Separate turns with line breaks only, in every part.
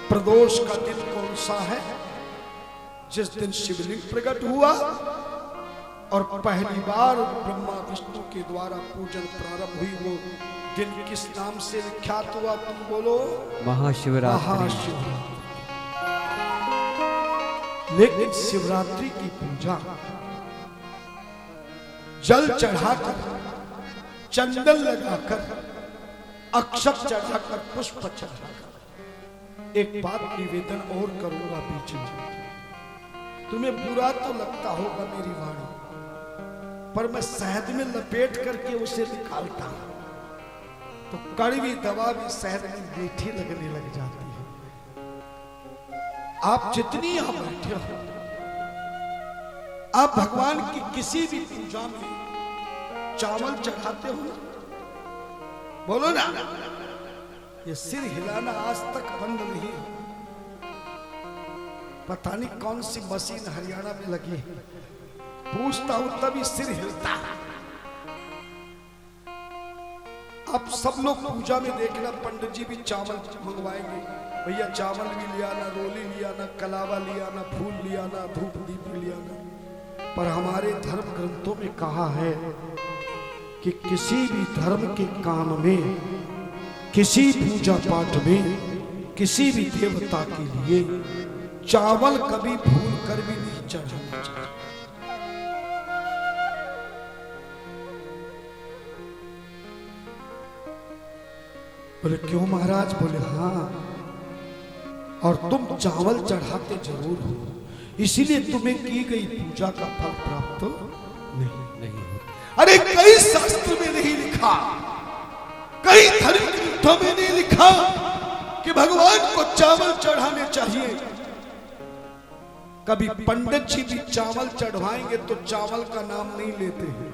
प्रदोष का दिन कौन सा है? जिस दिन शिवलिंग प्रकट हुआ और पहली बार ब्रह्मा विष्णु के द्वारा पूजन प्रारंभ हुई, वो दिन किस नाम से विख्यात हुआ? तुम बोलो।
महाशिवरात्रि।
महाशिवरात्रि। लेकिन शिवरात्रि की पूजा जल चढ़ाकर, चंदन लगाकर, अक्षत चढ़ाकर, पुष्प चढ़ाकर, एक बात निवेदन और करूंगा बीच में। तुम्हें बुरा तो लगता होगा मेरी वाणी, पर मैं शहद में लपेट करके उसे निकालता हूं तो कड़वी दवा भी शहद में मीठी लगने लग जाती है। आप जितनी यहां बैठे हो, आप भगवान की किसी भी पूजा में चावल चढ़ाते हो ना? बोलो ना। ये सिर हिलाना आज तक बंद नहीं। पता नहीं कौन सी मशीन हरियाणा में लगी है, पूछता हूं तभी सिर हिलता है। अब सब लोग पूजा में देखना, पंडित जी भी चावल मंगवाएंगे, भैया चावल भी लिया ना, रोली लिया ना, कलावा लिया ना, फूल लिया ना, धूप दीप लिया ना। पर हमारे धर्म ग्रंथों में कहा है कि किसी भी धर्म के काम में, किसी पूजा पाठ में, किसी भी देवता के लिए चावल कभी भूल कर भी नहीं चढ़ाना चाहिए। बोले क्यों महाराज? बोले हाँ, और तुम चावल चढ़ाते जरूर हो, इसीलिए तुम्हें की गई पूजा का फल प्राप्त नहीं होता। अरे कई शास्त्र में नहीं लिखा, कई धर्म ग्रंथों में नहीं लिखा कि भगवान को चावल चढ़ाने चाहिए। कभी पंडित जी भी चावल चढ़वाएंगे तो चावल का नाम नहीं लेते हैं,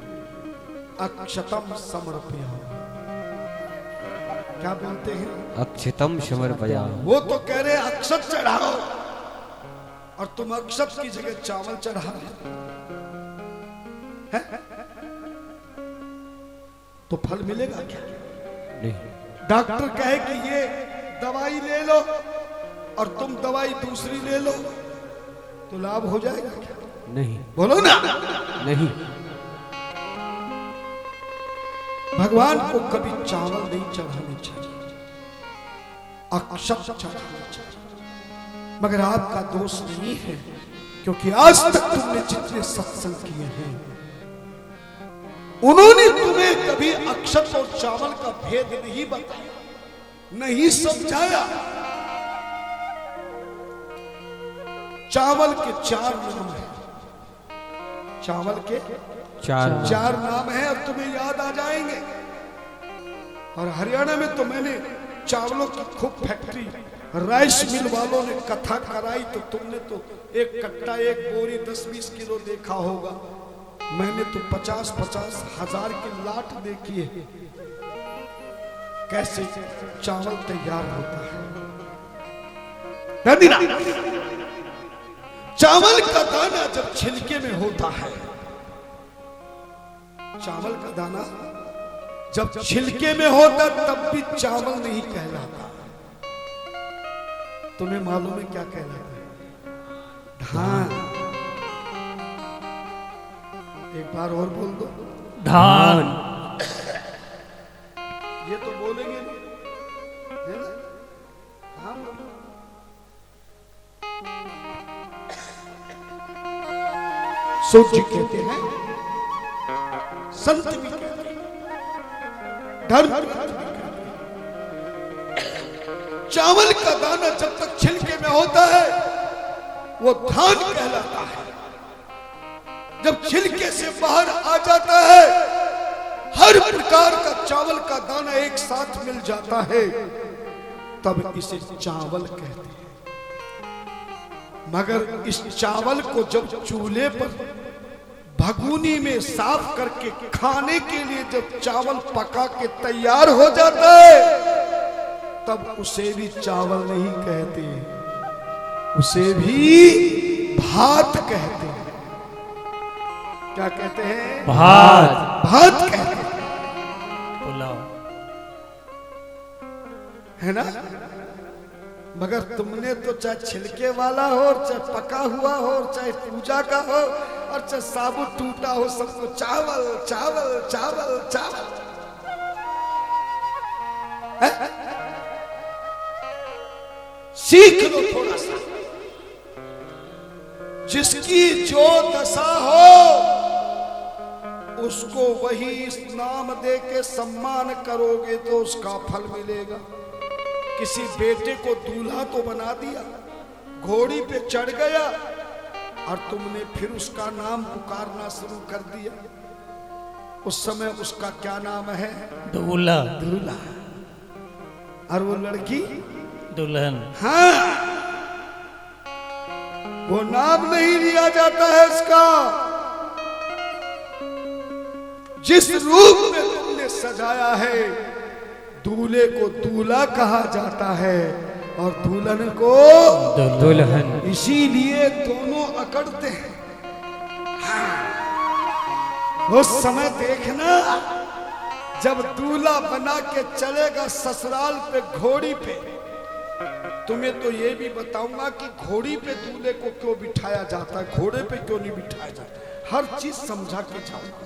अक्षतम समर्पयामि। क्या बोलते हैं?
अक्षतम समर्पयामि।
वो तो कह रहे अक्षत चढ़ाओ, और तुम अक्षत की जगह चावल चढ़ा रहे हैं, तो फल मिलेगा क्या?
नहीं।
डॉक्टर कहे कि ये दवाई ले लो और तुम दवाई दूसरी ले लो तो लाभ हो जाएगा क्या?
नहीं।
बोलो ना।
नहीं।
भगवान को कभी चावल नहीं चढ़ाने चाहिए, अक्षत चढ़ाना चाहिए। मगर आपका दोष नहीं है, क्योंकि आज तक तुमने जितने सत्संग किए हैं, उन्होंने तुम्हें कभी अक्षत और चावल का भेद नहीं बताया, नहीं समझाया। चावल के 4 नाम है, चावल के चार नाम है, और तुम्हें याद आ जाएंगे। और हरियाणा में तो मैंने चावलों की खूब फैक्ट्री, राइस मिल वालों ने कथा कराई, तो तुमने तो एक कट्टा, एक बोरी 10-20 किलो देखा होगा। मैंने तो 50-50 हजार की लाट देखी है, कैसे चावल तैयार होता है। चावल का दाना जब छिलके में होता है, चावल का दाना जब छिलके में होता तब भी चावल नहीं कहलाता। तुम्हें मालूम है क्या कहलाता है? धान। एक बार और बोल दो,
धान।
ये तो बोलेंगे नहीं, है ना? हाँ बोलो। सूर्य कहते हैं, संत भी कहते हैं, धर्म भी कहते हैं। चावल का दाना जब तक छिलके में होता है वो धान कहलाता है। जब छिलके से बाहर आ जाता है, हर प्रकार का चावल का दाना एक साथ मिल जाता है, तब इसे चावल कहते हैं। मगर इस चावल को जब चूल्हे पर भगुनी में साफ करके खाने के लिए जब चावल पका के तैयार हो जाता है, तब उसे भी चावल नहीं कहते, उसे भी भात कहते हैं। क्या कहते हैं?
भात।
भात कहते हैं,
पुलाव,
है ना? मगर तुमने तो चाहे छिलके वाला हो, चाहे पका हुआ हो, चाहे पूजा का हो, और चाहे साबुत टूटा हो, सबको चावल चावल चावल चावल। सीख लो थोड़ा सा। जिसकी जो दशा हो उसको वही नाम दे के सम्मान करोगे तो उसका फल मिलेगा। किसी बेटे को दूल्हा तो बना दिया, घोड़ी पे चढ़ गया और तुमने फिर उसका नाम पुकारना शुरू कर दिया। उस समय उसका क्या नाम है?
दूल्हा।
दूल्हा। और वो लड़की
दुल्हन।
हाँ, वो नाम नहीं लिया जाता है इसका। जिस रूप में तुमने सजाया है, दूल्हे को दूल्हा कहा जाता है और दुल्हन को
दुल्हन।
इसीलिए दोनों अकड़ते हैं। हाँ। उस समय देखना जब दूल्हा बना के चलेगा ससुराल पे घोड़ी पे। तुम्हें तो ये भी बताऊंगा कि घोड़ी पे दूल्हे को क्यों बिठाया जाता है, घोड़े पे क्यों नहीं बिठाया जाता, हर चीज समझा के जाऊंगा।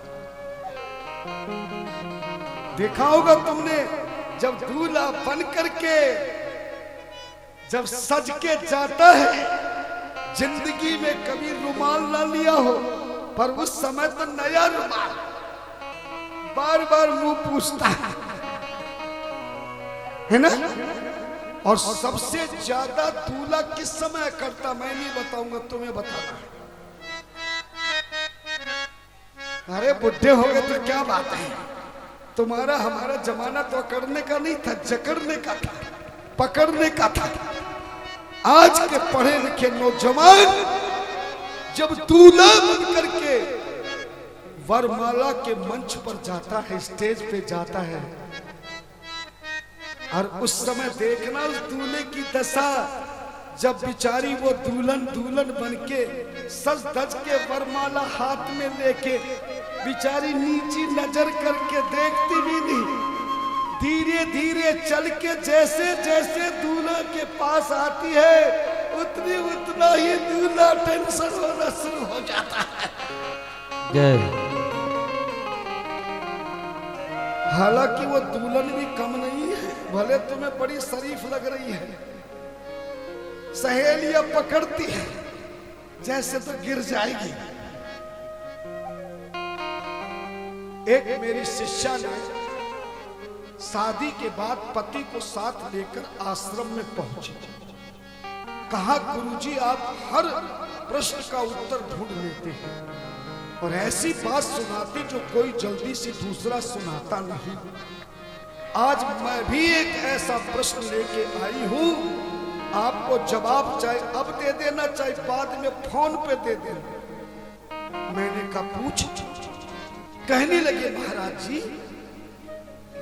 देखा होगा तुमने जब दूल्हा बन करके जब सज के जाता है, जिंदगी में कभी रुमाल ना लिया हो, पर उस समय तो नया रुमाल बार बार मुंह पूछता है ना। और सबसे ज्यादा दूल्हा किस समय करता, मैं नहीं बताऊंगा, तुम्हें बताना। अरे बुढ़े हो गए तो क्या बात है, तुम्हारा हमारा जमाना तो अकड़ने का नहीं था, जकड़ने का था, पकड़ने का था। आज के पढ़े लिखे नौजवान जब दूल्हा बन करके वरमाला के मंच पर जाता है, स्टेज पे जाता है, और उस समय देखना उस दूल्हे की दशा, जब बेचारी वो दुल्हन बन के सज धज के वरमाला हाथ में लेके बेचारी नीची नजर करके देखती भी नहीं, धीरे धीरे चल के जैसे जैसे दूल्हा के पास आती है उतना ही दूल्हा टेंशन होना शुरू हो जाता है।
जय।
हालांकि वो दुल्हन भी कम नहीं है, भले तुम्हें बड़ी शरीफ लग रही है, सहेलियां पकड़ती है जैसे तो गिर जाएगी। एक मेरी शिष्या ने शादी के बाद पति को साथ लेकर आश्रम में पहुंची। कहा गुरुजी आप हर प्रश्न का उत्तर ढूंढ लेते हैं और ऐसी बात सुनाते जो कोई जल्दी से दूसरा सुनाता नहीं। आज मैं भी एक ऐसा प्रश्न लेके आई हूं, आपको जवाब चाहे अब दे देना चाहे बाद में फोन पे दे देना। मैंने कहा पूछ। कहने लगे महाराज जी,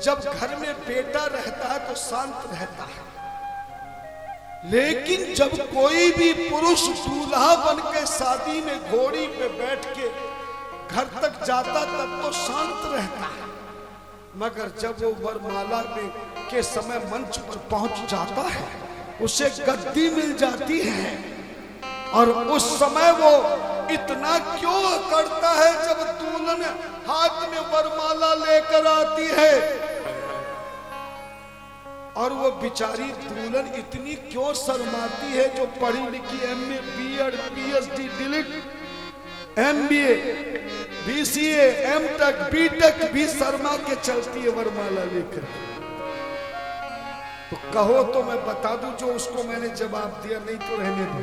जब घर में बेटा रहता है तो शांत रहता है, लेकिन जब कोई भी पुरुष दूल्हा बन के शादी में घोड़ी पे बैठ के घर तक जाता तब तो शांत रहता है, मगर जब वो वरमाला में के समय मंच पर पहुंच जाता है उसे गद्दी मिल जाती है और उस समय वो इतना क्यों अकड़ता है जब दुल्हन हाथ में वरमाला लेकर आती है, और वो बेचारी दुल्हन इतनी क्यों शर्माती है जो पढ़ी लिखी MA B.Ed PhD delete MBA BCA M.Tech B.Tech भी शर्मा के चलती है वरमाला लेकर। तो कहो तो मैं बता दूं जो उसको मैंने जवाब दिया, नहीं तो रहने दो।